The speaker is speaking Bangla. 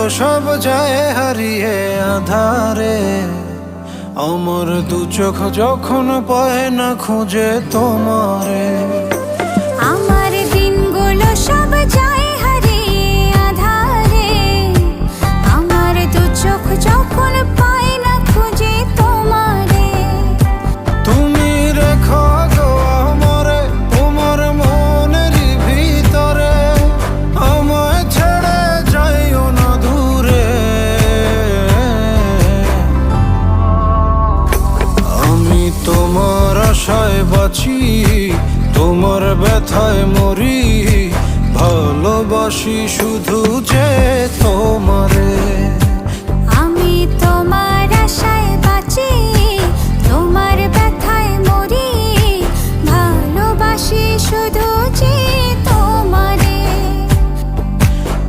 সব যায় হারিয়ে আধারে, আমার দু চোখ যখন পায় না খুঁজে তোমারে। আমার দিনগুলো সব যায় হারিয়ে আঁধারে, আমার দু চোখ যখন পায় না খুঁজে তোমারে। তুমি রেখো গো আমারে তোমার মনেরই ভিতরে, আমায় ছেড়ে যাইও না দূরে। আমি তোমার আশায় বাঁচি, তোমার ব্যথায় মরি, ভালোবাসি শুধু যে তোমার।